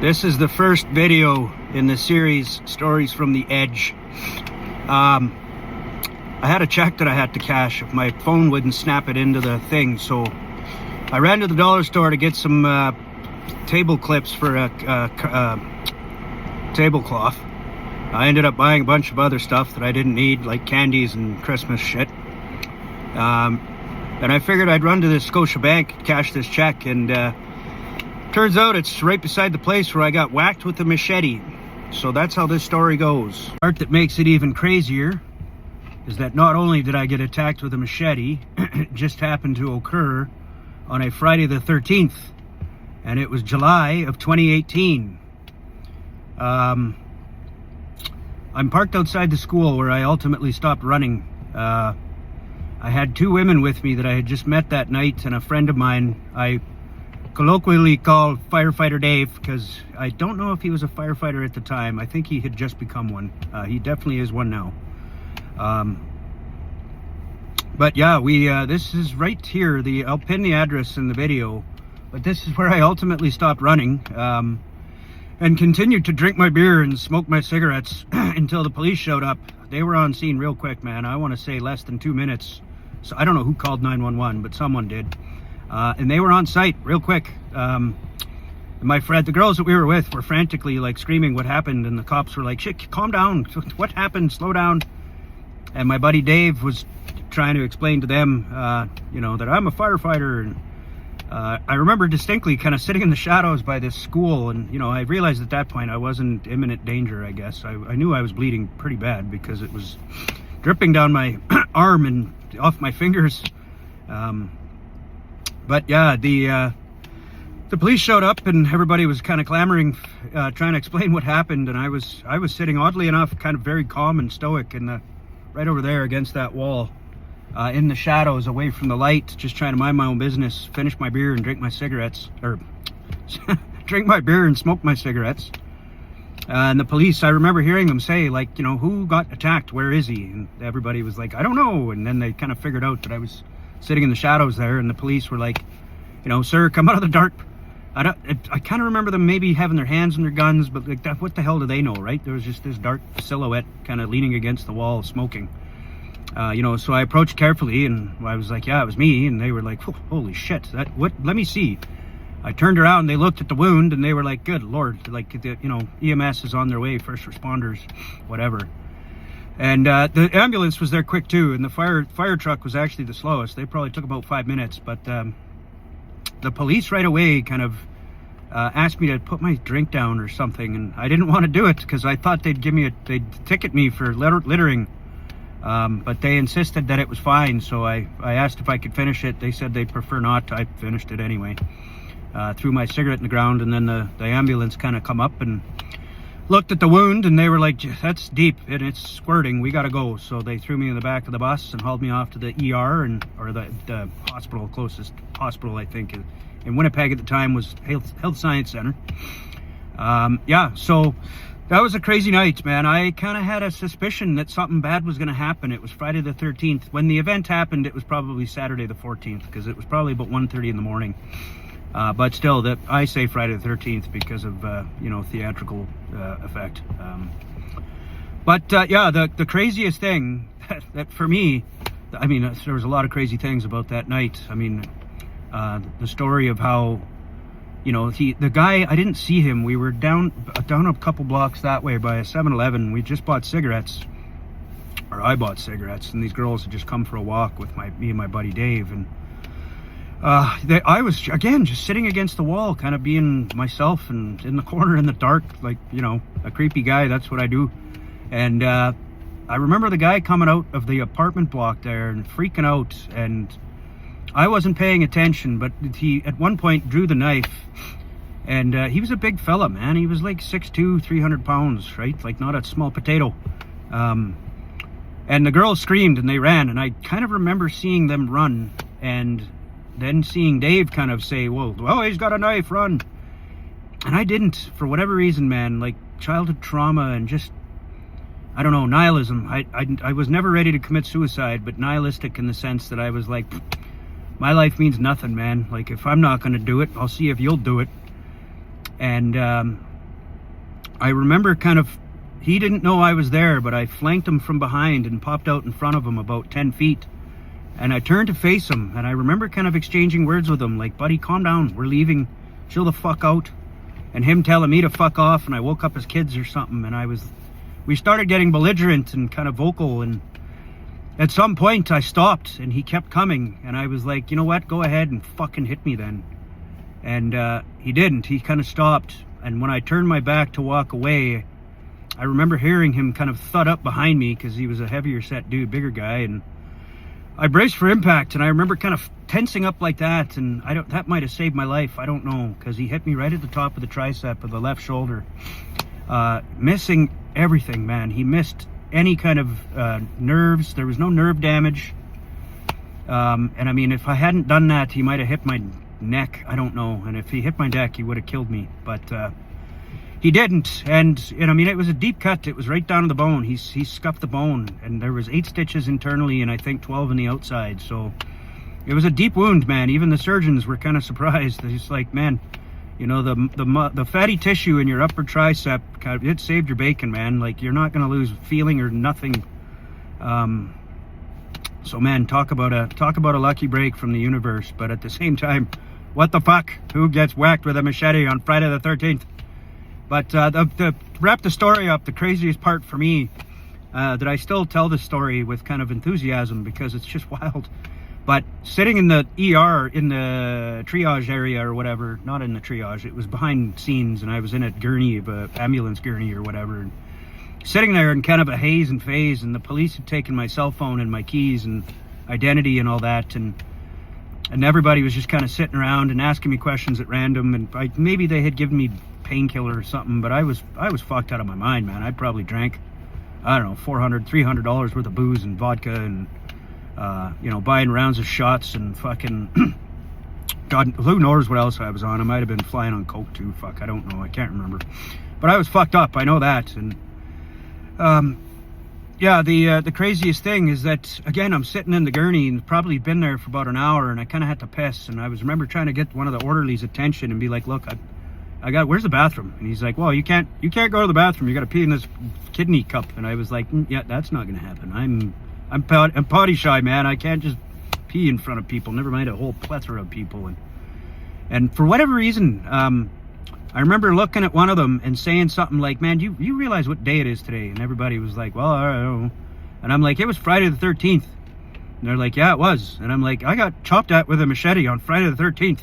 This is the first video in the series, Stories from the Edge. I had a check that I had to cash. My phone wouldn't snap it into the thing, so I ran to the dollar store to get some table clips for a tablecloth. I ended up buying a bunch of other stuff that I didn't need, like candies and Christmas shit. And I figured I'd run to the Scotiabank, cash this check, and turns out it's right beside the place where I got whacked with a machete. So that's how this story goes. The part that makes it even crazier is that not only did I get attacked with a machete, it just happened to occur on a Friday the 13th, and it was July of 2018. I'm parked outside the school where I ultimately stopped running. I had two women with me that I had just met that night, and a friend of mine I colloquially call Firefighter Dave, because I don't know if he was a firefighter at the time. I think he had just become one. He definitely is one now. But yeah, this is right here. I'll pin the address in the video, but this is where I ultimately stopped running, and continued to drink my beer and smoke my cigarettes until the police showed up. They were on scene real quick, man. I want to say less than 2 minutes. So I don't know who called 911, but someone did. And they were on site real quick. The girls that we were with were frantically like screaming what happened, and the cops were like, "Shit, calm down. What happened? Slow down." And my buddy Dave was trying to explain to them, that I'm a firefighter. And I remember distinctly kind of sitting in the shadows by this school, and I realized at that point I wasn't imminent danger. I guess I knew I was bleeding pretty bad because it was dripping down my arm and off my fingers. But yeah, the police showed up, and everybody was kind of clamoring, trying to explain what happened. And I was sitting, oddly enough, kind of very calm and stoic right over there against that wall, in the shadows, away from the light, just trying to mind my own business, finish my beer and drink my cigarettes, or drink my beer and smoke my cigarettes. And the police, I remember hearing them say, like, who got attacked? Where is he? And everybody was like, I don't know. And then they kind of figured out that I was sitting in the shadows there, and the police were like, sir, come out of the dark. I kind of remember them maybe having their hands on their guns, but like, what the hell do they know, right? There was just this dark silhouette kind of leaning against the wall, smoking. So I approached carefully, and I was like, yeah, it was me. And they were like, holy shit, what? Let me see. I turned around, they looked at the wound, and they were like, good Lord, like, EMS is on their way, first responders, whatever. And the ambulance was there quick too, and the fire truck was actually the slowest. They probably took about 5 minutes, but the police right away kind of asked me to put my drink down or something, and I didn't want to do it because I thought they'd ticket me for littering. But they insisted that it was fine, so I asked if I could finish it. They said they'd prefer not. I finished it anyway. Threw my cigarette in the ground, and then the ambulance kind of come up and looked at the wound, and they were like, that's deep and it's squirting, we gotta go. So they threw me in the back of the bus and hauled me off to the ER, or the hospital, closest hospital I think in Winnipeg at the time was Health Science Center. So that was a crazy night, man. I kind of had a suspicion that something bad was going to happen. It was Friday the 13th. When the event happened, it was probably Saturday the 14th, because it was probably about 1:30 in the morning. But still, that I say Friday the 13th because of theatrical effect. The craziest thing that for me, I mean, there was a lot of crazy things about that night. I mean, the story of how, the guy, I didn't see him. We were down a couple blocks that way by a 7-Eleven. We just bought cigarettes, or I bought cigarettes, and these girls had just come for a walk with me and my buddy Dave, and I was, again, just sitting against the wall, kind of being myself, and in the corner in the dark, like, a creepy guy. That's what I do. And I remember the guy coming out of the apartment block there and freaking out, and I wasn't paying attention, but he at one point drew the knife, and he was a big fella, man. He was like 6'2", 300 pounds, right? Like, not a small potato. And the girls screamed and they ran, and I kind of remember seeing them run, and then seeing Dave kind of say, well, he's got a knife, run. And I didn't, for whatever reason, man. Like, childhood trauma and just, I don't know, nihilism. I was never ready to commit suicide, but nihilistic in the sense that I was like, my life means nothing, man. Like, if I'm not going to do it, I'll see if you'll do it. And I remember he didn't know I was there, but I flanked him from behind and popped out in front of him about 10 feet. And I turned to face him, and I remember kind of exchanging words with him, like, buddy, calm down, we're leaving, chill the fuck out. And him telling me to fuck off, and I woke up his kids or something, and we started getting belligerent and kind of vocal, and at some point I stopped, and he kept coming, and I was like, you know what, go ahead and fucking hit me then. And he didn't, he kind of stopped, and when I turned my back to walk away, I remember hearing him kind of thud up behind me, because he was a heavier set dude, bigger guy, and I braced for impact, and I remember kind of tensing up like that, and that might have saved my life, I don't know, because he hit me right at the top of the tricep of the left shoulder, missing everything, man. He missed any kind of nerves. There was no nerve damage, and I mean, if I hadn't done that, he might have hit my neck, I don't know, and if he hit my neck, he would have killed me, but he didn't, and I mean, it was a deep cut. It was right down to the bone. He scuffed the bone, and there was 8 stitches internally, and I think 12 on the outside. So it was a deep wound, man. Even the surgeons were kind of surprised. It's like, man, you know, the fatty tissue in your upper tricep, it saved your bacon, man. Like, you're not gonna lose feeling or nothing. So, man, talk about a lucky break from the universe. But at the same time, what the fuck? Who gets whacked with a machete on Friday the 13th? But to wrap the story up, the craziest part for me, that I still tell the story with kind of enthusiasm because it's just wild. But sitting in the ER, in the triage area or whatever, not in the triage, it was behind scenes, and I was in a gurney, ambulance gurney or whatever. And sitting there in kind of a haze and phase, and the police had taken my cell phone and my keys and identity and all that, and everybody was just kind of sitting around and asking me questions at random, and maybe they had given me painkiller or something, but I was fucked out of my mind, man. I probably drank, I don't know, $300 worth of booze and vodka, and you know, buying rounds of shots and fucking God, who knows what else I was on. I might have been flying on coke too. Fuck, I don't know, I can't remember, but I was fucked up, I know that. And yeah, the craziest thing is that, again, I'm sitting in the gurney and probably been there for about an hour, and I kind of had to piss, and I remember trying to get one of the orderlies' attention and be like, look, where's the bathroom? And he's like, well, you can't go to the bathroom. You got to pee in this kidney cup. And I was like, yeah, that's not going to happen. I'm potty shy, man. I can't just pee in front of people. Never mind a whole plethora of people. And for whatever reason, I remember looking at one of them and saying something like, man, you realize what day it is today? And everybody was like, well, I don't know. And I'm like, it was Friday the 13th. And they're like, yeah, it was. And I'm like, I got chopped at with a machete on Friday the 13th.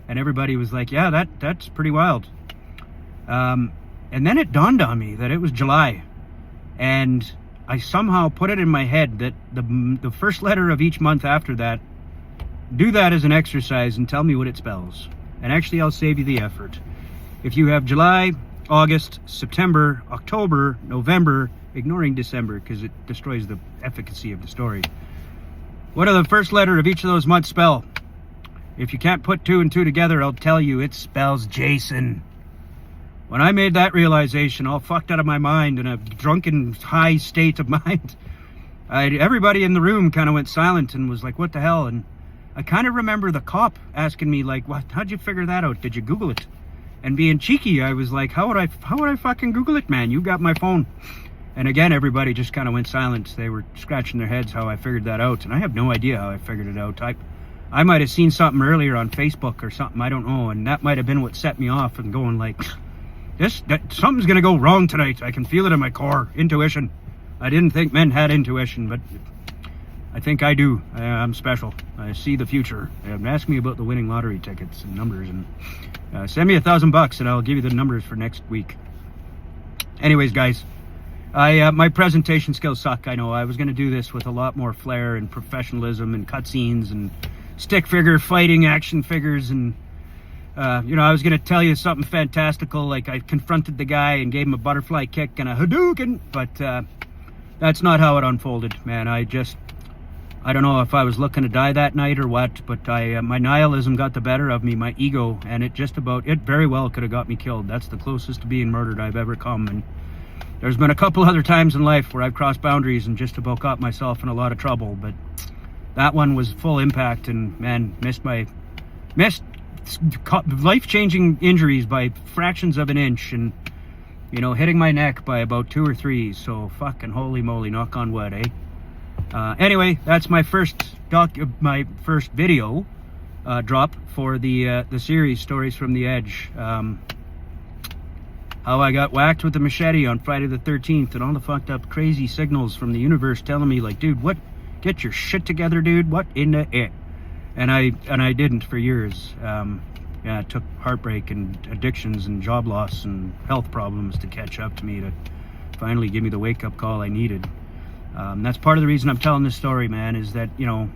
And everybody was like, yeah, that's pretty wild. And then it dawned on me that it was July. And I somehow put it in my head that the first letter of each month after that, do that as an exercise and tell me what it spells. And actually, I'll save you the effort. If you have July, August, September, October, November, ignoring December because it destroys the efficacy of the story. What do the first letter of each of those months spell? If you can't put 2 and 2 together, I'll tell you, it spells Jason. When I made that realization, all fucked out of my mind in a drunken high state of mind, everybody in the room kind of went silent and was like, what the hell? And I kind of remember the cop asking me, like, how'd you figure that out? Did you Google it? And being cheeky, I was like, how would I fucking Google it, man? You got my phone. And again, everybody just kind of went silent. They were scratching their heads how I figured that out. And I have no idea how I figured it out. I might have seen something earlier on Facebook or something, I don't know, and that might have been what set me off and going like, something's gonna go wrong tonight. I can feel it in my core. Intuition. I didn't think men had intuition, but I think I do. I'm special. I see the future. Ask me about the winning lottery tickets and numbers, and send me $1,000 and I'll give you the numbers for next week. Anyways, guys, my presentation skills suck. I know. I was gonna do this with a lot more flair and professionalism and cutscenes and stick figure fighting action figures, and you know, I was gonna tell you something fantastical, like I confronted the guy and gave him a butterfly kick and a Hadouken, but that's not how it unfolded, man. I don't know if I was looking to die that night or what, but my nihilism got the better of me, my ego, and it very well could have got me killed. That's the closest to being murdered I've ever come, and there's been a couple other times in life where I've crossed boundaries and just about got myself in a lot of trouble, but that one was full impact, and man, missed life-changing injuries by fractions of an inch. And you know, hitting my neck by about 2 or 3. So fucking holy moly, knock on wood, eh? Anyway, that's my first video drop for the series Stories from the Edge. How I got whacked with a machete on Friday the 13th, and all the fucked up crazy signals from the universe telling me like, dude, what? Get your shit together, dude. What in the it? And I didn't for years. Yeah, it took heartbreak and addictions and job loss and health problems to catch up to me to finally give me the wake-up call I needed. That's part of the reason I'm telling this story, man, is that, you know,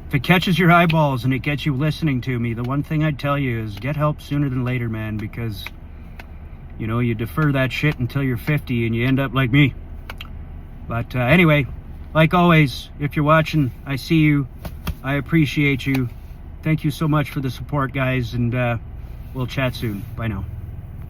if it catches your eyeballs and it gets you listening to me, the one thing I'd tell you is get help sooner than later, man, because, you know, you defer that shit until you're 50 and you end up like me. But anyway, like always, if you're watching, I see you. I appreciate you. Thank you so much for the support, guys, and we'll chat soon. Bye now.